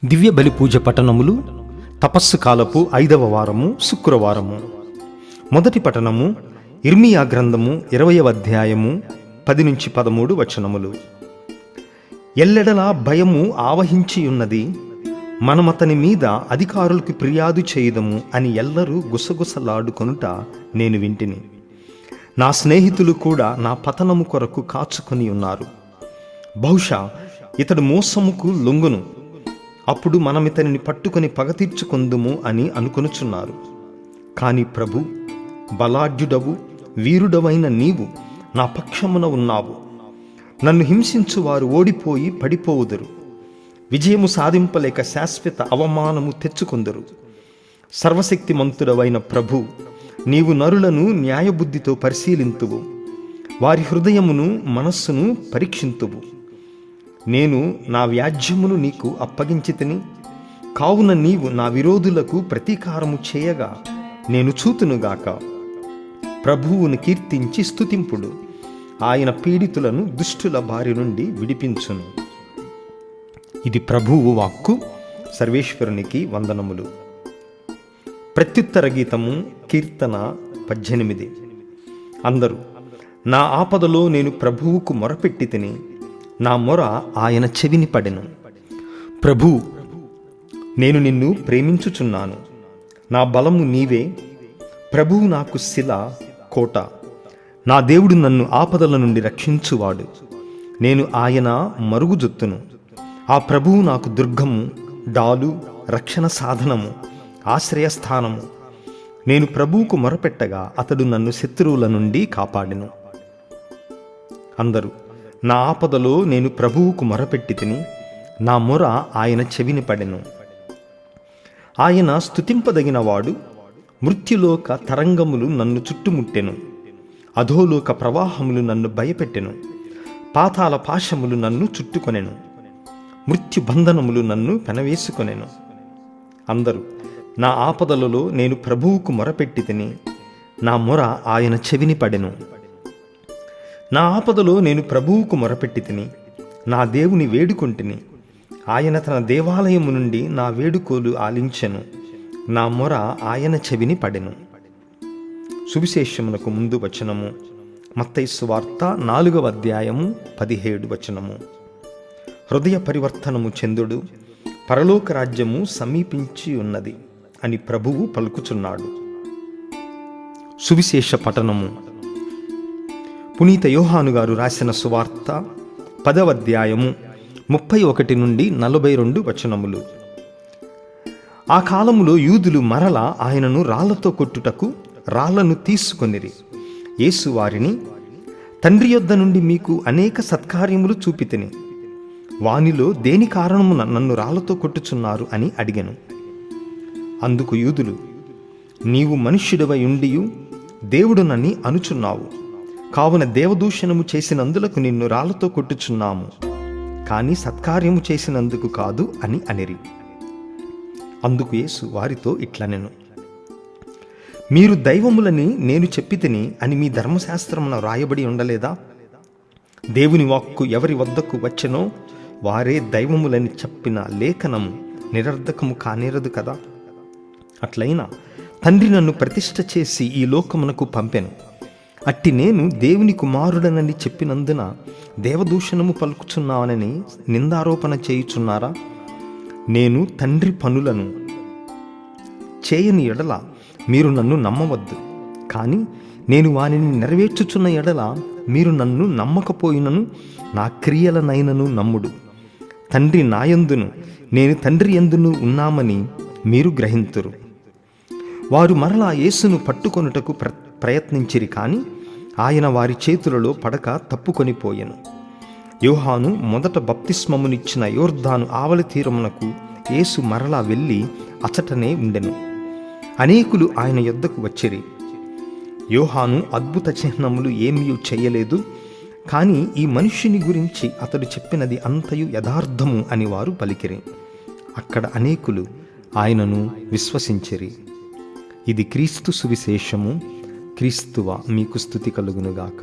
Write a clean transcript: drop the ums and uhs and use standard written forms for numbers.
దివ్య బలి పూజ పఠనములు తపస్సు కాలపు 5వ వారము శుక్రవారము. మొదటి పఠనము ఇర్మియా గ్రంథము 20వ అధ్యాయము 10-13 వచనములు. ఎల్లెడలా భయము ఆవహించి ఉన్నది, మనమతని మీద అధికారులకు ఫిర్యాదు చేయుదము అని ఎల్లరూ గుసగుసలాడుకొనుట నేను వింటిని. నా స్నేహితులు కూడా నా పతనము కొరకు కాచుకొని ఉన్నారు. బహుశా ఇతడు మోసముకు లొంగును, అప్పుడు మనమితనిని పట్టుకొని పగ తీర్చుకొందుము అని అనుకొనుచున్నారు. కాని ప్రభు, బలాఢ్యుడవు వీరుడవైన నీవు నా పక్షమున ఉన్నావు. నన్ను హింసించు వారు ఓడిపోయి పడిపోవుదురు, విజయము సాధింపలేక శాశ్వత అవమానము తెచ్చుకొందురు. సర్వశక్తిమంతుడవైన ప్రభు, నీవు నరులను న్యాయబుద్ధితో పరిశీలింతువు, వారి హృదయమును మనస్సును పరీక్షింతువు. నేను నా వ్యాజ్యమును నీకు అప్పగించితిని, కావున నీవు నా విరోధులకు ప్రతీకారము చేయగా నేను చూతునుగాక. ప్రభువును కీర్తించి స్తుతింపుడు, ఆయన పీడితులను దుష్టుల బారి నుండి విడిపించును. ఇది ప్రభువు వాక్కు. సర్వేశ్వరునికి వందనములు. ప్రత్యుత్తర గీతము కీర్తన 18. అందరూ, నా ఆపదలో నేను ప్రభువుకు మొరపెట్టి తిని, నా మొర ఆయన చెవిని పడెను. ప్రభూ, నేను నిన్ను ప్రేమించుచున్నాను, నా బలము నీవే. ప్రభువు నాకు శిల, కోట. నా దేవుడు నన్ను ఆపదల నుండి రక్షించువాడు. నేను ఆయన మరుగుజొత్తును. ఆ ప్రభువు నాకు దుర్గము, డాలు, రక్షణ సాధనము, ఆశ్రయస్థానము. నేను ప్రభువుకు మొరపెట్టగా అతడు నన్ను శత్రువుల నుండి కాపాడెను. అందరూ, నా ఆపదలో నేను ప్రభువుకు మొరపెట్టి తిని, నా మొర ఆయన చెవిని పడెను. ఆయన స్తుతింపదగినవాడు. మృత్యులోక తరంగములు నన్ను చుట్టుముట్టెను, అధోలోక ప్రవాహములు నన్ను భయపెట్టెను, పాతాళ పాశములు నన్ను చుట్టుకొనెను, మృత్యు బంధనములు నన్ను పెనవేసుకొనెను. అందరూ, నా ఆపదలలో నేను ప్రభువుకు మొరపెట్టి తిని, నా మొర ఆయన చెవిని పడెను. నా ఆపదలో నేను ప్రభువుకు మొరపెట్టి తిని, నా దేవుని వేడుకొంటిని. ఆయన తన దేవాలయము నుండి నా వేడుకోలు ఆలించెను, నా మొర ఆయన చెవిని పడెను. సువిశేషమునకు ముందు వచనము మత్తయి సువార్త 4వ అధ్యాయము 17 వచనము. హృదయ పరివర్తనము చెందుడు, పరలోక రాజ్యము సమీపించి ఉన్నది అని ప్రభువు పలుకుచున్నాడు. సువిశేష పఠనము పునీత యోహాను గారు రాసిన సువార్త 10వ అధ్యాయము 31-42 వచనములు. ఆ కాలములో యూదులు మరల ఆయనను రాళ్లతో కొట్టుటకు రాళ్లను తీసుకొనిరి. యేసు వారిని, తండ్రి యొద్ద నుండి మీకు అనేక సత్కార్యములు చూపితిని, వానిలో దేని కారణమున నన్ను రాళ్లతో కొట్టుచున్నారు అని అడిగెను. అందుకు యూదులు, నీవు మనుష్యుడవై ఉండియు దేవుడునని అనుచున్నావు, కావున దేవదూషణము చేసినందులకు నిన్ను రాళ్లతో కొట్టుచున్నాము, కానీ సత్కార్యము చేసినందుకు కాదు అని అనిరి. అందుకు యేసు వారితో ఇట్లనెను, మీరు దైవములని నేను చెప్పితిని అని మీ ధర్మశాస్త్రమున రాయబడి ఉండలేదా? దేవుని వాక్కు ఎవరి వద్దకు వచ్చెనో వారే దైవములని చెప్పిన లేఖనము నిరర్ధకము కానేరదు కదా. అట్లయినా తండ్రి నన్ను ప్రతిష్ఠ చేసి ఈ లోకమునకు పంపెను. అట్టి నేను దేవుని కుమారుడనని చెప్పినందున దేవదూషణము పలుకుచున్నానని నిందారోపణ చేయుచున్నారా? నేను తండ్రి పనులను చేయని ఎడల మీరు నన్ను నమ్మవద్దు, కానీ నేను వానిని నెరవేర్చుచున్న ఎడల మీరు నన్ను నమ్మకపోయినను నా క్రియలనైనను నమ్ముడు. తండ్రి నాయందును నేను తండ్రి యందును ఉన్నామని మీరు గ్రహింతురు. వారు మరలా యేసును పట్టుకొనుటకు ప్రయత్నించిరి, కానీ ఆయన వారి చేతులలో పడక తప్పుకొనిపోయెను. యోహాను మొదట బప్తిస్మమునిచ్చిన యోర్దాను ఆవలి తీరమునకు యేసు మరలా వెళ్ళి అచటనే ఉండెను. అనేకులు ఆయన యొద్దకు వచ్చిరి. యోహాను అద్భుత చిహ్నములు ఏమీ చేయలేదు, కానీ ఈ మనుష్యుని గురించి అతడు చెప్పినది అంతయు యథార్థము అని వారు పలికిరి. అక్కడ అనేకులు ఆయనను విశ్వసించిరి. ఇది క్రీస్తు సువిశేషము. క్రీస్తువ మీకు స్తుతి కలుగునుగాక.